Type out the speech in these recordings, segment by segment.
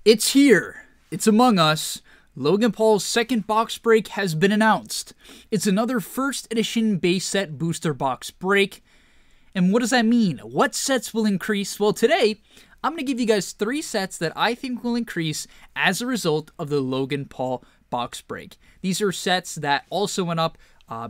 It's here. It's among us. Logan Paul's second box break has been announced. It's another first edition base set booster box break. And what does that mean? What sets will increase? Well, today, I'm going to give you guys 3 sets that I think will increase as a result of the Logan Paul box break. These are sets that also went up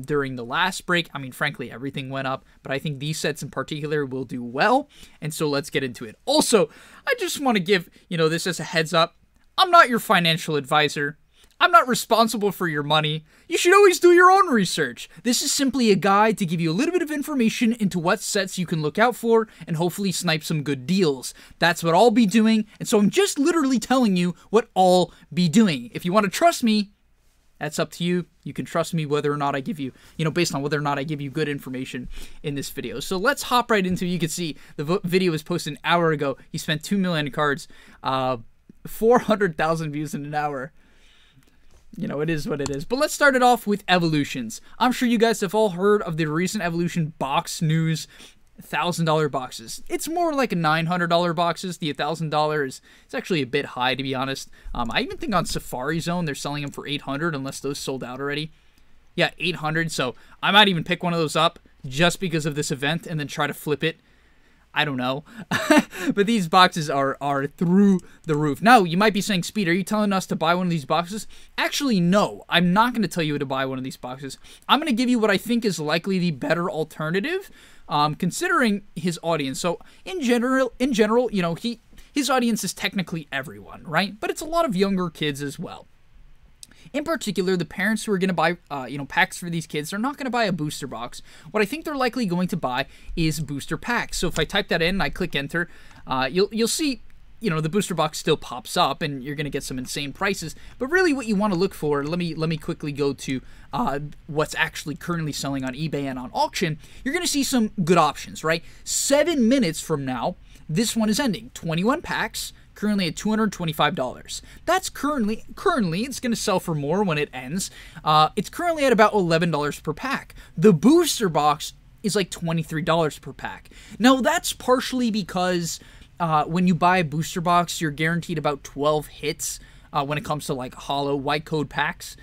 during the last break. I mean, frankly, everything went up, but I think these sets in particular will do well. And so let's get into it. Also, I just want to give, this as a heads up. I'm not your financial advisor. I'm not responsible for your money. You should always do your own research. This is simply a guide to give you a little bit of information into what sets you can look out for and hopefully snipe some good deals. That's what I'll be doing, and so I'm just literally telling you what I'll be doing. If you want to trust me, that's up to you. You can trust me whether or not I give you, based on whether or not I give you good information in this video. So let's hop right into it. You can see the video was posted an hour ago. He spent 2 million cards, 400,000 views in an hour. It is what it is. But let's start it off with evolutions. I'm sure you guys have all heard of the recent evolution box news. $1,000 boxes. It's more like $900 boxes. The $1,000 is actually a bit high, to be honest. I even think on Safari Zone they're selling them for $800 unless those sold out already. Yeah, $800. So I might even pick one of those up just because of this event and then try to flip it. I don't know. But these boxes are through the roof. Now, you might be saying, Speed, are you telling us to buy one of these boxes? Actually, no. I'm not going to tell you to buy one of these boxes. I'm going to give you what I think is likely the better alternative, considering his audience. So, in general, his audience is technically everyone, right? But it's a lot of younger kids as well. In particular, the parents who are going to buy, packs for these kids, they're not going to buy a booster box. What I think they're likely going to buy is booster packs. So if I type that in and I click enter, you'll see, the booster box still pops up and you're going to get some insane prices. But really what you want to look for, let me quickly go to what's actually currently selling on eBay and on auction. You're going to see some good options, right? 7 minutes from now, this one is ending. 21 packs. Currently at $225. That's currently it's going to sell for more when it ends. It's currently at about $11 per pack. The booster box is like $23 per pack. Now that's partially because when you buy a booster box, you're guaranteed about 12 hits when it comes to like hollow white code packs.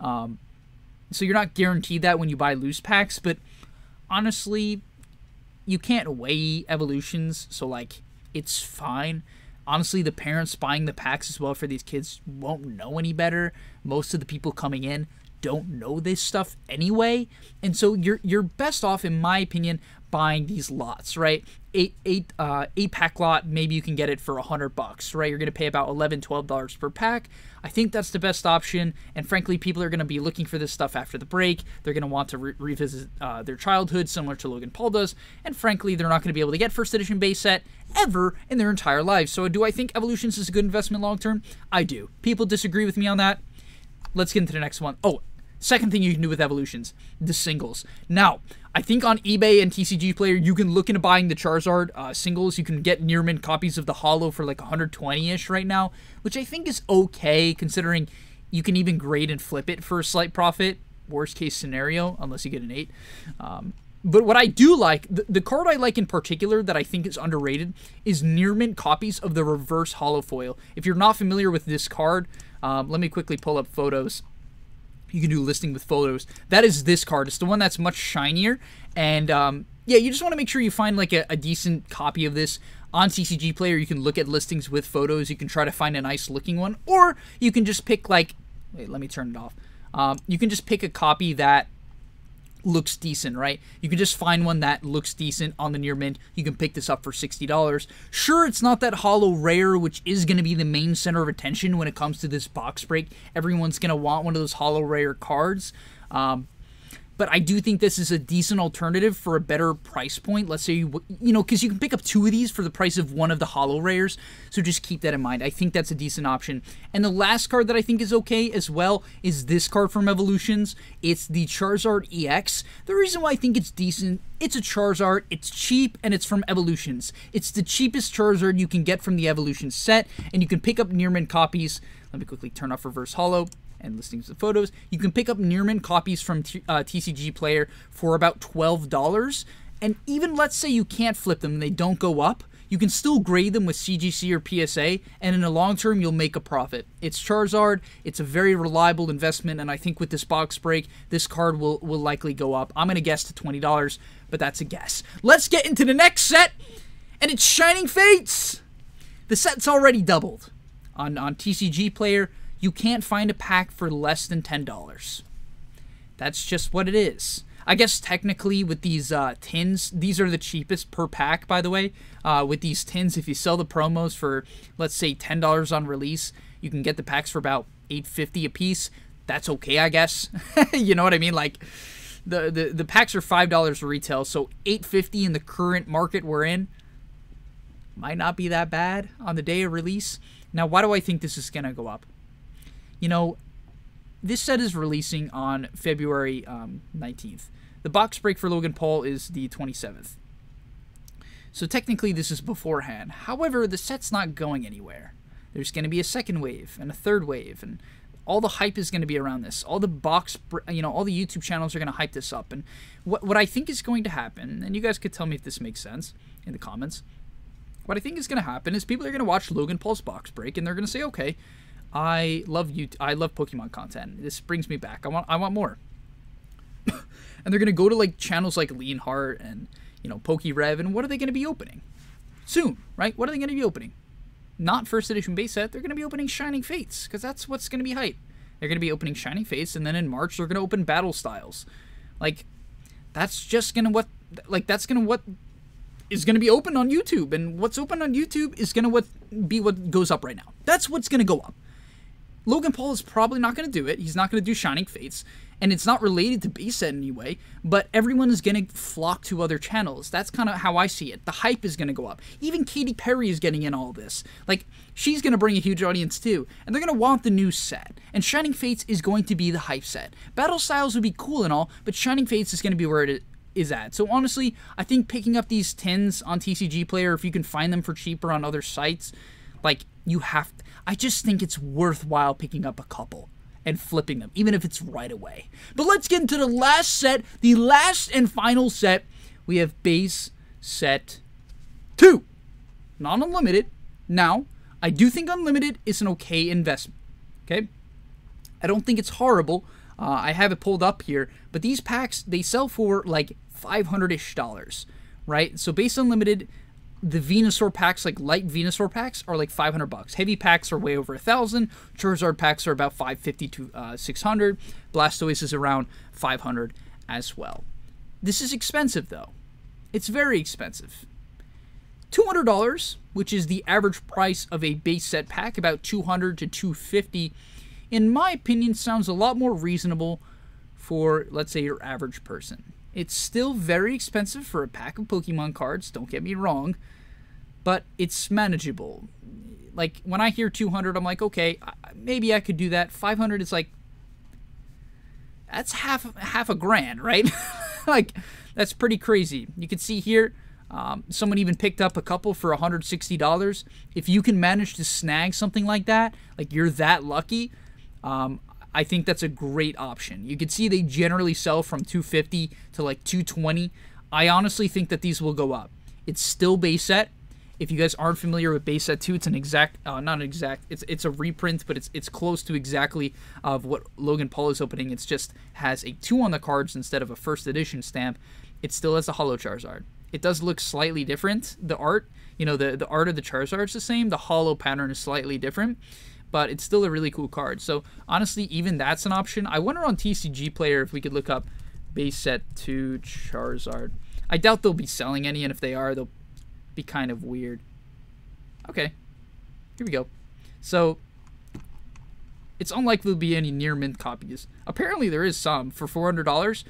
So you're not guaranteed that when you buy loose packs, but honestly, you can't weigh evolutions, so like it's fine. Honestly, the parents buying the packs as well for these kids won't know any better. Most of the people coming in don't know this stuff anyway. And so you're best off, in my opinion, buying these lots, right? Eight pack lot, maybe you can get it for $100, right? You're going to pay about $11, $12 per pack. I think that's the best option. And frankly, people are going to be looking for this stuff after the break. They're going to want to revisit their childhood, similar to Logan Paul does. And frankly, they're not going to be able to get first edition base set ever in their entire lives. So do I think Evolutions is a good investment long term? I do. People disagree with me on that. Let's get into the next one. Oh, second thing you can do with Evolutions, the singles. Now, I think on eBay and TCG Player, you can look into buying the Charizard Singles. You can get near mint copies of the Holo for like 120-ish right now, which I think is okay, considering you can even grade and flip it for a slight profit. Worst case scenario, unless you get an 8. But what I do like, the card I like in particular that I think is underrated, is near mint copies of the reverse holo foil. If you're not familiar with this card, let me quickly pull up photos. You can do listing with photos. That is this card. It's the one that's much shinier. And yeah, you just want to make sure you find like a decent copy of this. On CCG Player, you can look at listings with photos. You can try to find a nice looking one. Or you can just pick like, wait, let me turn it off. You can just pick a copy that looks decent, right? You can just find one that looks decent on the near mint. You can pick this up for $60. Sure, it's not that holo rare, which is going to be the main center of attention when it comes to this box break. Everyone's going to want one of those holo rare cards. But I do think this is a decent alternative for a better price point. Let's say, because you can pick up 2 of these for the price of one of the holo rares. So just keep that in mind. I think that's a decent option. And the last card that I think is okay as well is this card from Evolutions. It's the Charizard EX. The reason why I think it's decent, it's a Charizard, it's cheap, and it's from Evolutions. It's the cheapest Charizard you can get from the Evolutions set, and you can pick up near mint copies. Let me quickly turn off reverse holo and listings of photos. You can pick up near mint copies from TCG Player for about $12. And even let's say you can't flip them and they don't go up, you can still grade them with CGC or PSA, and in the long term, you'll make a profit. It's Charizard. It's a very reliable investment, and I think with this box break, this card will likely go up. I'm going to guess to $20, but that's a guess. Let's get into the next set, and it's Shining Fates. The set's already doubled. On TCG Player, you can't find a pack for less than $10. That's just what it is. I guess technically with these tins, these are the cheapest per pack, by the way. With these tins, if you sell the promos for, let's say, $10 on release, you can get the packs for about $8.50 a piece. That's okay, I guess. You know what I mean? Like, the packs are $5 retail, so $8.50 in the current market we're in might not be that bad on the day of release. Now, why do I think this is going to go up? You know, this set is releasing on February 19th. The box break for Logan Paul is the 27th. So technically this is beforehand. However, the set's not going anywhere. There's going to be a second wave and a third wave, and all the hype is going to be around this. All the all the YouTube channels are going to hype this up. And what I think is going to happen, and you guys could tell me if this makes sense in the comments. What I think is going to happen is people are going to watch Logan Paul's box break, and they're going to say, okay, I love Pokemon content. This brings me back. I want more. And they're gonna go to like channels like Leonhart and PokeRev, and what are they gonna be opening soon, right? What are they gonna be opening? Not first edition base set. They're gonna be opening Shining Fates, because that's what's gonna be hype. They're gonna be opening Shining Fates, and then in March they're gonna open Battle Styles. Like, that's just gonna what is gonna be open on YouTube, and what's open on YouTube is gonna be what goes up right now. That's what's gonna go up. Logan Paul is probably not going to do it. He's not going to do Shining Fates, and it's not related to base set in any way, but everyone is going to flock to other channels. That's kind of how I see it. The hype is going to go up. Even Katy Perry is getting in all this. Like, she's going to bring a huge audience too, and they're going to want the new set. And Shining Fates is going to be the hype set. Battle Styles would be cool and all, but Shining Fates is going to be where it is at. So honestly, I think picking up these tins on TCG Player, if you can find them for cheaper on other sites, like, you have to, I just think it's worthwhile picking up a couple and flipping them, even if it's right away. But let's get into the last set, the last and final set. We have base set 2, not unlimited. Now, I do think unlimited is an okay investment, okay? I don't think it's horrible. I have it pulled up here, but these packs, they sell for like $500-ish, right? So base unlimited, the Venusaur packs, like light Venusaur packs, are like $500. Heavy packs are way over $1,000. Charizard packs are about $550 to $600. Blastoise is around $500 as well. This is expensive though. It's very expensive. $200, which is the average price of a base set pack, about $200 to $250, in my opinion, sounds a lot more reasonable for, let's say, your average person. It's still very expensive for a pack of Pokemon cards, don't get me wrong, but it's manageable. Like, when I hear 200, I'm like, okay, maybe I could do that. 500 is like, that's half a grand, right? Like, that's pretty crazy. You can see here, someone even picked up a couple for $160. If you can manage to snag something like that, like you're that lucky, I think that's a great option. You can see they generally sell from $250 to like $220. I honestly think that these will go up. It's still base set. If you guys aren't familiar with base set 2, it's an exact, not exact, it's a reprint, but it's close to exactly of what Logan Paul is opening. It's just has a 2 on the cards instead of a first edition stamp. It still has a holo Charizard. It does look slightly different. The art, the art of the Charizard is the same. The holo pattern is slightly different, but it's still a really cool card. So honestly, even that's an option. I wonder on TCG Player if we could look up base set 2 Charizard. I doubt they'll be selling any, and if they are, they'll be kind of weird. Okay, here we go. So it's unlikely there'll be any near mint copies. Apparently there is some for $400.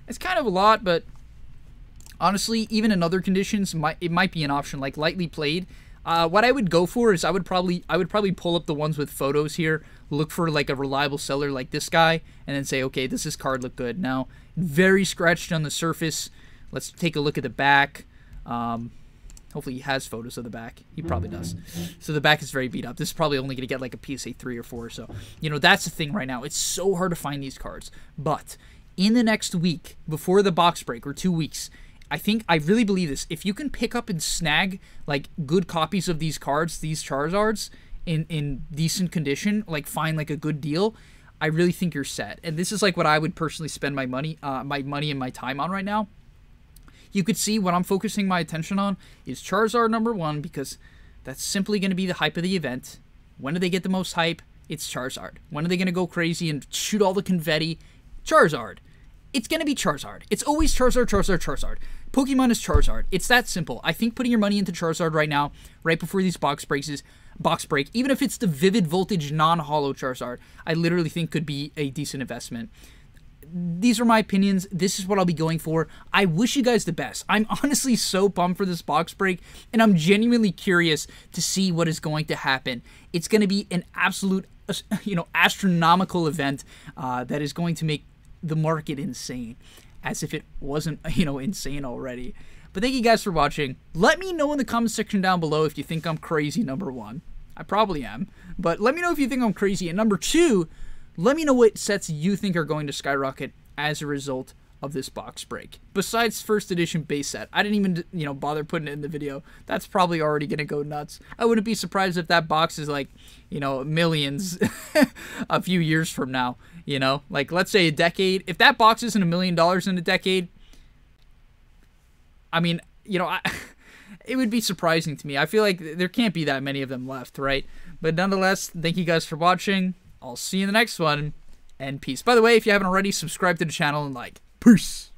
It's kind of a lot, but honestly, even in other conditions, it might be an option, like lightly played. What I would go for is I would probably pull up the ones with photos here, look for like a reliable seller like this guy, and then say, okay, does this card look good? Now, very scratched on the surface. Let's take a look at the back. Hopefully he has photos of the back. He probably does. So the back is very beat up. This is probably only going to get like a PSA 3 or 4. So, that's the thing right now. It's so hard to find these cards. But in the next week, before the box break, or 2 weeks, I think, I really believe this. If you can pick up and snag, like, good copies of these cards, these Charizards, in decent condition, like, find, like, a good deal, I really think you're set. And this is, like, what I would personally spend my money and my time on right now. You could see what I'm focusing my attention on is Charizard number 1, because that's simply going to be the hype of the event. When do they get the most hype? It's Charizard. When are they going to go crazy and shoot all the confetti? Charizard. It's going to be Charizard. It's always Charizard, Charizard, Charizard. Pokemon is Charizard. It's that simple. I think putting your money into Charizard right now, right before these box break, even if it's the Vivid Voltage non-holo Charizard, I literally think could be a decent investment. These are my opinions. This is what I'll be going for. I wish you guys the best. I'm honestly so pumped for this box break, and I'm genuinely curious to see what is going to happen. It's going to be an absolute, astronomical event that is going to make the market insane, as if it wasn't, insane already. But thank you guys for watching. Let me know in the comment section down below if you think I'm crazy, number 1. I probably am. But let me know if you think I'm crazy. And number 2, let me know what sets you think are going to skyrocket as a result of this box break. Besides first edition base set. I didn't even, bother putting it in the video. That's probably already going to go nuts. I wouldn't be surprised if that box is like, millions a few years from now. Like, let's say a decade. If that box isn't $1 million in a decade, I mean, it would be surprising to me. I feel like there can't be that many of them left, right? But nonetheless, thank you guys for watching. I'll see you in the next one, and peace. By the way, if you haven't already, subscribe to the channel and like. Peace!